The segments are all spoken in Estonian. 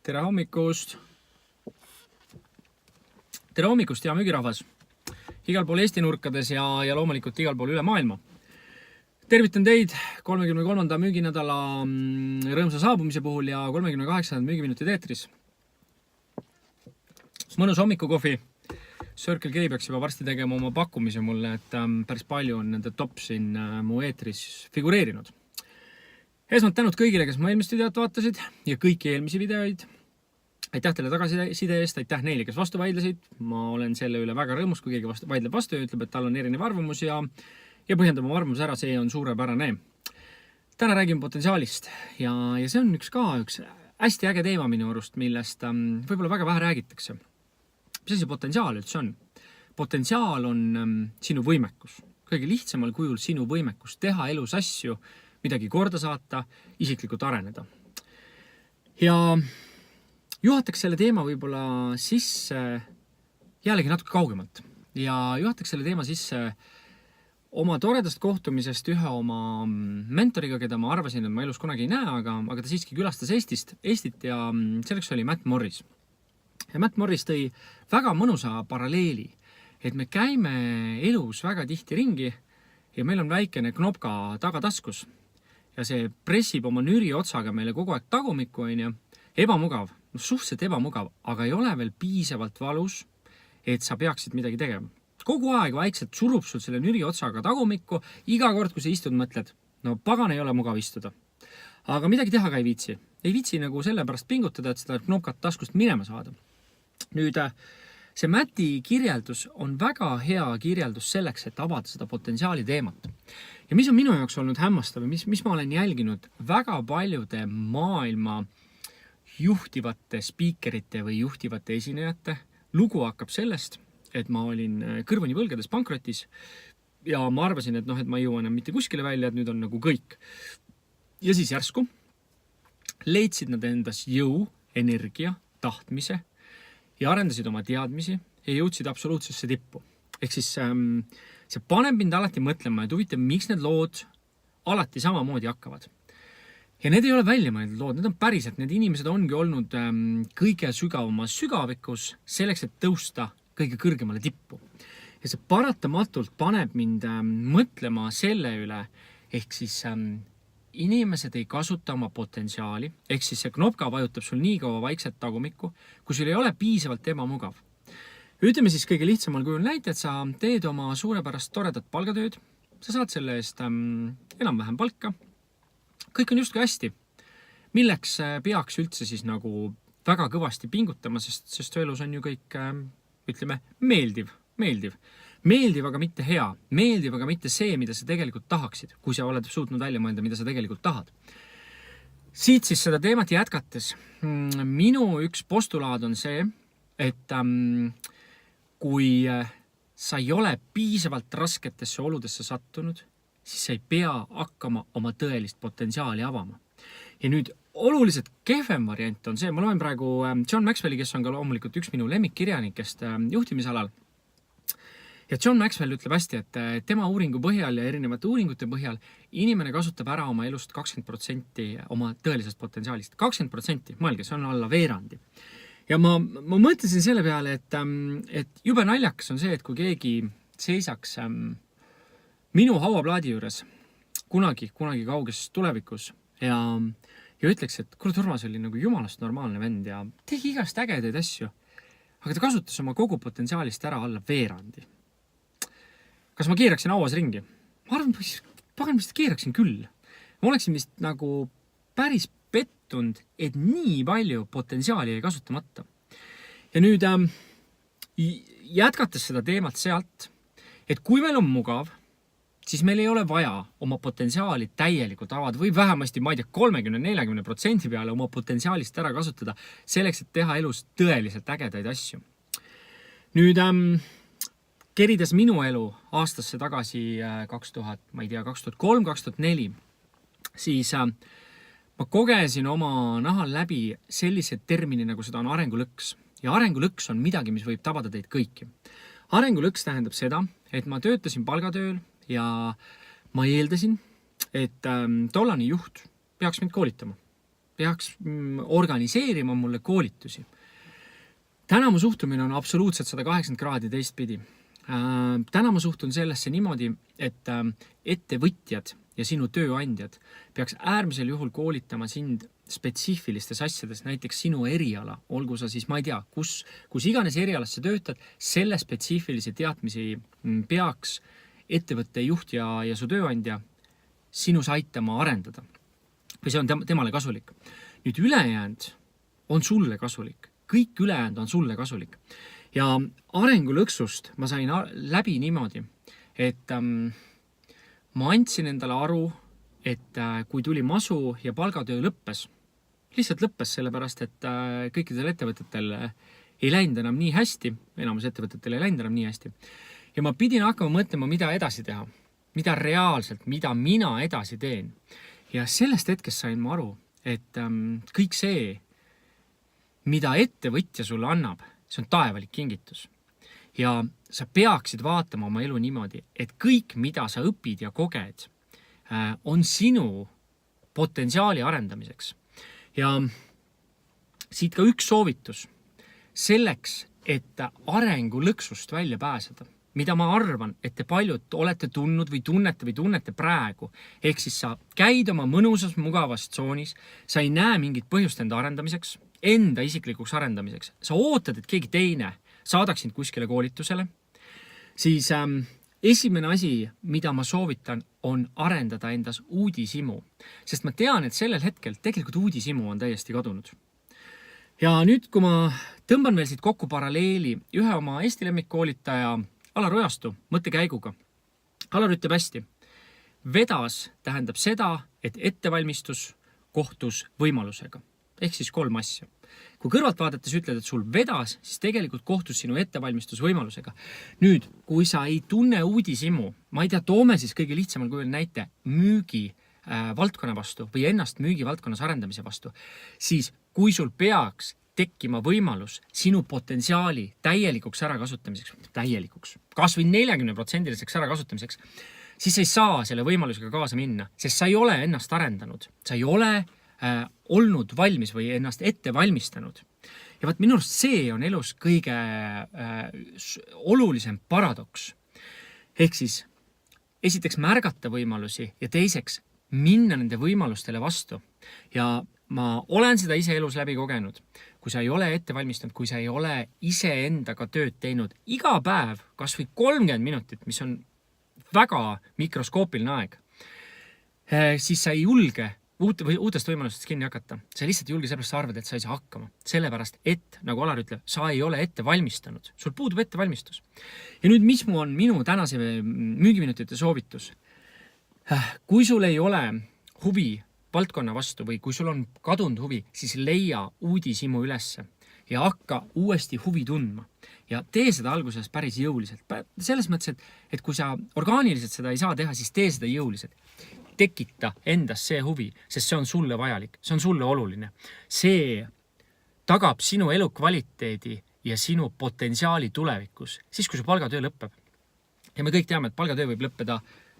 Tere hommikust! Tere hommikust, hea müügirahvas! Igal pool Eesti nurkades ja loomulikult igal pool üle maailma. Tervitan teid 33. müüginädala rõõmsa saabumise puhul ja 38. müügiminutid eetris. Mõnus hommikukohvi. Circle K peaks juba varsti tegema oma pakkumise mulle, et päris palju on nende top siin mu eetris figureerinud. Esmalt tänud kõigile, kes mu eelmist videot vaatasid ja kõiki eelmisi videoid. Aitäh teile tagasiside eest, aitäh neile, kes vastu vaidlesid. Ma olen selle üle väga rõõmus, kui keegi vaidleb vastu ja ütleb, et tal on erinev arvamus ja põhjendab oma arvamus ära, see on suurepärane. Täna räägime potentsiaalist ja see on üks hästi äge teema minu arust, millest võib-olla väga vähe räägitakse. Mis see potentsiaal üldse on? Potentsiaal on sinu võimekus. Kõige lihtsamal kujul sinu võimekus teha elus asju, midagi korda saata, isiklikult areneda. Ja juhataks selle teema võib-olla sisse jällegi natuke kaugemalt. Ja juhataks selle teema sisse oma toredast kohtumisest ühe oma mentoriga, keda ma arvasin, et ma elus kunagi ei näe, aga ta siiski külastas Eestit ja selleks oli Matt Morris. Ja Matt Morris tõi väga mõnusa paralleeli, et me käime elus väga tihti ringi ja meil on väikene knopka tagataskus ja see pressib oma nüri otsaga meile kogu aeg tagumikku, ebamugav, suhteliselt ebamugav, aga ei ole veel piisavalt valus, et sa peaksid midagi tegema. Kogu aeg vaikselt surub sul selle nüri otsaga tagumikku, iga kord, kui sa istud, mõtled, no pagan ei ole mugav istuda. Aga midagi teha ka ei viitsi. Ei viitsi nagu selle pärast pingutada, et seda knopkat taskust minema saada. Nüüd, see Matti kirjeldus on väga hea kirjeldus selleks, et avada seda potentsiaali teemat. Ja mis on minu jaoks olnud hämmastav, mis ma olen jälginud väga paljude maailma juhtivate spiikerite või juhtivate esinejate. Lugu hakkab sellest, et ma olin kõrvuni võlgades pankrotis ja ma arvasin, et ma ei jõua enam mitte kuskile välja, et nüüd on nagu kõik. Ja siis järsku leidsid nad endas jõu, energia, tahtmise ja arendasid oma teadmisi ja jõudsid absoluutsesse tippu. Ehk siis see paneb mind alati mõtlema, et huvitav, miks need lood alati samamoodi hakkavad. Ja need ei ole välja mõeldud lood, need on päriselt, need inimesed ongi olnud kõige sügavamas sügavikus selleks, et tõusta kõige kõrgemale tippu. Ja see paratamatult paneb mind mõtlema selle üle, ehk siis inimesed ei kasuta oma potentsiaali, ehk siis see knopka vajutab sul nii kaua vaikselt tagumikku, kui sul ei ole piisavalt ebamugav. Ütleme siis kõige lihtsamal kujul näite, et sa teed oma suurepärast toredat palgatööd, sa saad selle eest enam-vähem palka, kõik on justkui hästi. Milleks peaks üldse siis nagu väga kõvasti pingutama, sest elus on ju kõik, ütleme, meeldiv. Meeldiv, aga mitte hea. Meeldiv, aga mitte see, mida sa tegelikult tahaksid, kui sa oled suutnud välja mõelda, mida sa tegelikult tahad. Siit siis seda teemat jätkates. Minu üks postulaad on see, et kui sa ei ole piisavalt rasketesse oludesse sattunud, siis sa ei pea hakkama oma tõelist potentsiaali avama. Ja nüüd oluliselt kehvem variant on see, ma loen praegu John Maxwelli, kes on ka loomulikult üks minu lemmikkirjanikest juhtimisalal. Ja John Maxwell ütleb hästi, et tema uuringu põhjal ja erinevate uuringute põhjal inimene kasutab ära oma elust 20% oma tõelisest potentsiaalist. 20%, mõelge, see on alla veerandi. Ja ma mõtlesin selle peale, et jube naljakas on see, et kui keegi seisaks minu hauaplaadi juures kunagi kauges tulevikus ja ütleks, et kuule, Urmas oli nagu jumalast normaalne vend ja tegi igast ägedaid asju, aga ta kasutas oma kogu potentsiaalist ära alla veerandi. Kas ma keeraksin hauas ringi? Ma arvan, pagan vist keeraksin küll. Ma oleksin vist nagu päris pettunud, et nii palju potentsiaali ei kasutamata. Ja nüüd jätkates seda teemat sealt, et kui meil on mugav, siis meil ei ole vaja oma potentsiaali täielikult avada või vähemasti, ma ei tea, 30-40% peale oma potentsiaalist ära kasutada selleks, et teha elus tõeliselt ägedaid asju. Nüüd kerides minu elu aastasse tagasi 2003-2004, siis ma kogesin oma nahal läbi sellise termini, nagu seda on arengulõks. Ja arengulõks on midagi, mis võib tabada teid kõiki. Arengulõks tähendab seda, et ma töötasin palgatööl ja ma eeldasin, et tollane juht peaks mind koolitama. peaks organiseerima mulle koolitusi. Täna mu suhtumine on absoluutselt 180 kraadi teistpidi. Täna ma suhtun sellesse niimoodi, et ettevõtjad ja sinu tööandjad peaks äärmisel juhul koolitama sind spetsiifilistes asjades, näiteks sinu eriala, olgu sa siis, ma ei tea, kus iganes erialas sa töötad, selle spetsiifilisi teadmisi peaks ettevõtte juht ja su tööandja sinus aitama arendada. Või see on temale kasulik. Nüüd ülejäänud on sulle kasulik. Kõik ülejäänud on sulle kasulik. Ja arengulõksust ma sain läbi niimoodi, et ma andsin endale aru, et kui tuli masu ja palgatöö lõppes, lihtsalt lõppes sellepärast, et kõikidel ettevõtetel ei läinud enam nii hästi, enamus ettevõtetel ei läinud enam nii hästi. Ja ma pidin hakkama mõtlema, mida edasi teha, mida reaalselt, mida mina edasi teen. Ja sellest hetkest sain ma aru, et kõik see, mida ettevõtja sulle annab, see on taevalik kingitus. Ja sa peaksid vaatama oma elu niimoodi, et kõik, mida sa õpid ja koged, on sinu potentsiaali arendamiseks. Ja siit ka üks soovitus selleks, et arengulõksust välja pääseda, mida ma arvan, et te paljud olete tundnud või tunnete praegu. Ehk siis sa käid oma mõnusas mugavas tsoonis, sa ei näe mingit põhjust enda arendamiseks, enda isiklikuks arendamiseks. Sa ootad, et keegi teine saadaks sind kuskile koolitusele. Siis esimene asi, mida ma soovitan, on arendada endas uudishimu. Sest ma tean, et sellel hetkel tegelikult uudishimu on täiesti kadunud. Ja nüüd, kui ma tõmban veel siit kokku paralleeli ühe oma Eesti lemmikkoolitaja Alar Ojastu mõttekäiguga. Alar ütleb hästi. Vedas tähendab seda, et ettevalmistus kohtus võimalusega. Ehk siis 3 asja. Kui kõrvalt vaadates ütled, et sul vedas, siis tegelikult kohtus sinu ettevalmistus võimalusega. Nüüd, kui sa ei tunne uudishimu, ma ei tea, toome siis kõige lihtsamal kujul näite müügi valdkonna vastu või ennast müügi valdkonnas arendamise vastu, siis kui sul peaks tekkima võimalus sinu potentsiaali täielikuks ärakasutamiseks, kas või 40%-liseks ärakasutamiseks, siis sa ei saa selle võimalusega kaasa minna, sest sa ei ole ennast arendanud, sa ei ole olnud valmis või ennast ette valmistanud. Ja vaat minu arust see on elus kõige olulisem paradoks. Ehk siis esiteks märgata võimalusi ja teiseks minna nende võimalustele vastu. Ja ma olen seda ise elus läbi kogenud. Kui sa ei ole ette valmistanud, kui sa ei ole ise endaga tööd teinud iga päev, kas või 30 minutit, mis on väga mikroskoopiline aeg, siis sa ei julge uutest võimalustest kinni hakata. Sa lihtsalt julge sellepärast sa arvad, et sa ei saa hakkama. Sellepärast, et, nagu Alar ütleb, sa ei ole ette valmistanud. Sul puudub ette valmistus. Ja nüüd, mis on minu tänase müügiminutite soovitus? Kui sul ei ole huvi valdkonna vastu või kui sul on kadunud huvi, siis leia uudishimu ülesse ja hakka uuesti huvi tundma. Ja tee seda alguses päris jõuliselt. Selles mõttes, et kui sa orgaaniliselt seda ei saa teha, siis tee seda jõuliselt. Tekita endas see huvi, sest see on sulle vajalik, see on sulle oluline. See tagab sinu elu kvaliteedi ja sinu potentsiaali tulevikus, siis kui su palgatöö lõpeb. Ja me kõik teame, et palgatöö võib lõppeda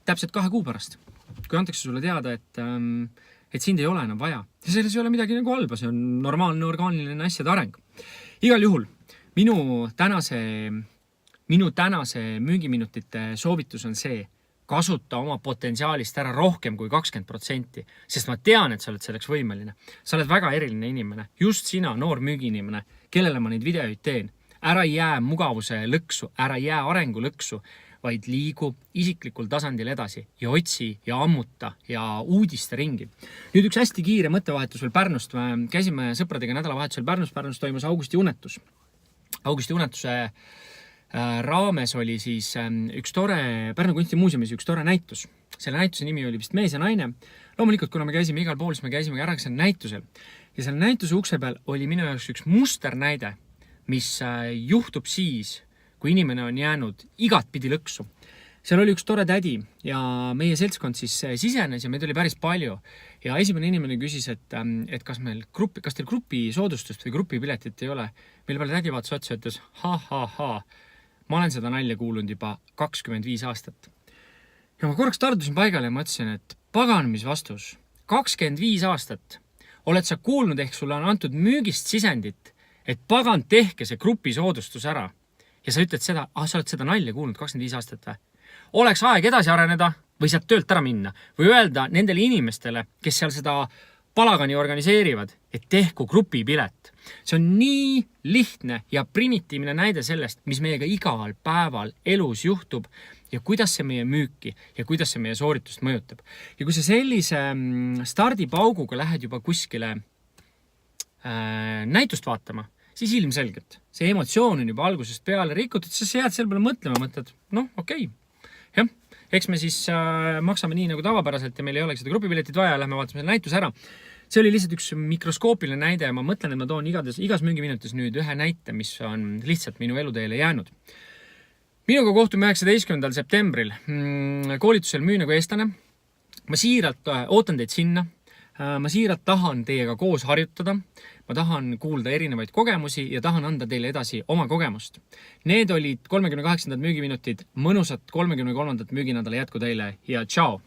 täpselt 2 kuu pärast. Kui antakse sulle teada, et sind ei ole enam vaja. Ja selles ei ole midagi nagu halba, see on normaalne, orgaaniline asjade areng. Igal juhul, minu tänase müügiminutite soovitus on see, kasuta oma potentsiaalist ära rohkem kui 20%, sest ma tean, et sa oled selleks võimeline. Sa oled väga eriline inimene, just sina, noor müügiinimene, kellele ma neid videoid teen. Ära jää mugavuse lõksu, ära jää arengu lõksu, vaid liigu isiklikul tasandil edasi ja otsi ja ammuta ja uudiste ringi. Nüüd üks hästi kiire mõttevahetus veel Pärnust. Me käisime sõpradega nädalavahetusel Pärnus toimus Augusti unetus. Augusti unetuse raames oli siis üks tore Pärnu kunstimuuseumis üks tore näitus. Selle näituse nimi oli vist Mees ja naine. Loomulikult, kuna me käisime igal pool, siis me käisime ära seal näitusel. Ja selle näituse ukse peal oli minu jaoks üks musternäide, mis juhtub siis, kui inimene on jäänud igatpidi lõksu. Seal oli üks tore tädi ja meie seltskond siis sisenes ja meid oli päris palju. Ja esimene inimene küsis, et kas teil grupi soodustust või grupipiletit ei ole. Meil peale tädi vaatas otsa ja ütles, ma olen seda nalja kuulnud juba 25 aastat. Ja ma korraks tardusin paigale ja mõtlesin, et pagan, mis vastus. 25 aastat oled sa kuulnud, ehk sulle on antud müügist sisendit, et pagan, tehke see grupisoodustus ära. Ja sa ütled seda, sa oled seda nalja kuulnud 25 aastat või? Oleks aeg edasi areneda või sealt töölt ära minna või öelda nendele inimestele, kes seal seda palagani organiseerivad, et tehku grupipilet. See on nii lihtne ja primitiivne näide sellest, mis meiega igal päeval elus juhtub ja kuidas see meie müüki ja kuidas see meie sooritust mõjutab. Ja kui sa sellise stardipauguga lähed juba kuskile näitust vaatama, siis ilmselgelt see emotsioon on juba algusest peale rikutud, siis sa jääd selle peale mõtlema, mõtled, okei. Jah, eks me siis maksame nii nagu tavapäraselt ja meil ei olegi seda grupipiletit vaja, lähme vaatame selle näituse ära. See oli lihtsalt üks mikroskoopiline näide ja ma mõtlen, et ma toon igas müügiminutis nüüd ühe näite, mis on lihtsalt minu eluteele jäänud. Minuga kohtume 19. septembril koolitusel Müü nagu eestlane. Ma siiralt ootan teid sinna. Ma siiralt tahan teiega koos harjutada. Ma tahan kuulda erinevaid kogemusi ja tahan anda teile edasi oma kogemust. Need olid 38. müügiminutid, mõnusat 33. müüginädala jätku teile ja tšau!